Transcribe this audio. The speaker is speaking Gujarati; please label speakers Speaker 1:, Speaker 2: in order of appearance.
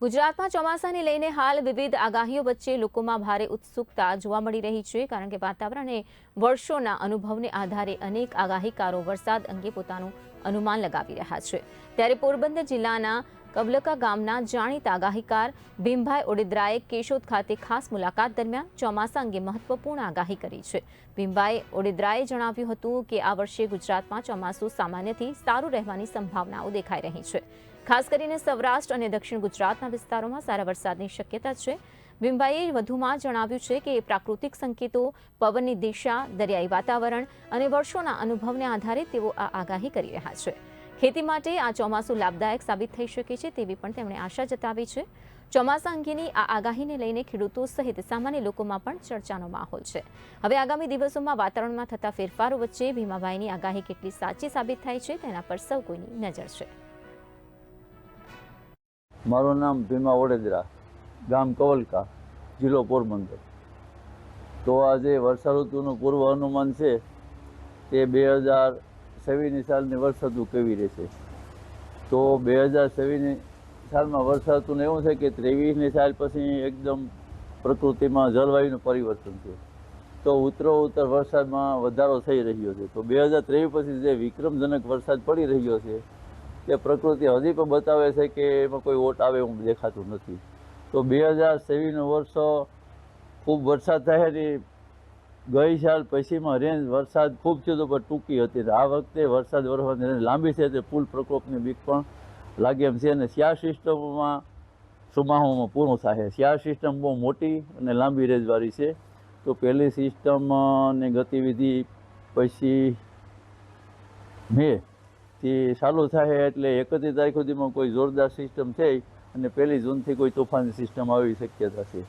Speaker 1: ગુજરાતમાં ચોમાસાને લઈને હાલ વિવિધ આગાહીઓ વચ્ચે લોકોમાં ભારે ઉત્સુકતા જોવા મળી રહી છે, કારણ કે વાતાવરણ અને વર્ષોના અનુભવને આધારે અનેક આગાહીકારો વરસાદ અંગે પોતાનું અનુમાન લગાવી રહ્યા છે. ત્યારે પોરબંદર જિલ્લાના કબલકા ગામના જાણીતા આગાહીકાર ભીમભાઈ ઓડેદરાએ કેશોદ ખાતે ખાસ મુલાકાત દરમિયાન ચોમાસા અંગે મહત્વપૂર્ણ આગાહી કરી છે. ભીમભાઈ ઓડેદરાએ જણાવ્યું હતું કે આ વર્ષે ગુજરાતમાં ચોમાસું સામાન્યથી સારું રહેવાની સંભાવનાઓ દેખાઈ રહી છે. ખાસ કરીને સૌરાષ્ટ્ર અને દક્ષિણ ગુજરાતના વિસ્તારોમાં સારા વરસાદની શક્યતા છે. ભીમભાઈએ વધુમાં જણાવ્યું છે કે પ્રાકૃતિક સંકેતો, પવનની દિશા, દરિયાઈ વાતાવરણ અને વર્ષોના અનુભવને આધારે તેઓ આ આગાહી કરી રહ્યા છે. ખેતી માટે આ ચોમાસું લાભદાયક સાબિત થઈ શકે છે તેવી પણ તેમણે આશા જતાવી છે. ચોમાસા અંગેની આ આગાહીને લઈને ખેડૂતો સહિત સામાન્ય લોકોમાં પણ ચર્ચાનો માહોલ છે. હવે આગામી દિવસોમાં વાતાવરણમાં થતા ફેરફારો વચ્ચે ભીમાભાઈની આગાહી કેટલી સાચી સાબિત થાય છે તેના પર સૌ કોઈની નજર છે.
Speaker 2: મારું નામ ભીમા ઓડેદરા, ગામ કવલકા, જિલ્લો પોરબંદર. તો આજે વર્ષા ઋતુનું પૂર્વ અનુમાન છે તે 2026ની સાલની વર્ષા ઋતુ કેવી રહેશે. તો 2026ની સાલમાં વર્ષા ઋતુને એવું છે કે 23ની સાલ પછી એકદમ પ્રકૃતિમાં જળવાયુનું પરિવર્તન છે. તો ઉત્તરોત્તર વરસાદમાં વધારો થઈ રહ્યો છે. તો 2023 પછી જે વિક્રમજનક વરસાદ પડી રહ્યો છે તે પ્રકૃતિ હજી પણ બતાવે છે કે એમાં કોઈ ઓટ આવે એવું દેખાતું નથી. તો 2026નું વર્ષ ખૂબ વરસાદ થાય ને ગઈ સાલ પછીમાં રેન્જ વરસાદ ખૂબ થયો તો પણ ટૂંકી હતી. આ વખતે વરસાદ વરસવાની રેન્જ લાંબી છે તે ફૂલ પ્રકોપની બીક પણ લાગે એમ છે. અને સ્યાર સિસ્ટમમાં ચોમાસામાં પૂરું થાય. સ્યાર સિસ્ટમ બહુ મોટી અને લાંબી રેન્જવાળી છે. તો પહેલી સિસ્ટમની ગતિવિધિ પછી મે થી ચાલુ થાય એટલે 31 તારીખ સુધીમાં કોઈ જોરદાર સિસ્ટમ થઈ અને 1 જૂનથી કોઈ તોફાની સિસ્ટમ આવી શક્યતા છે.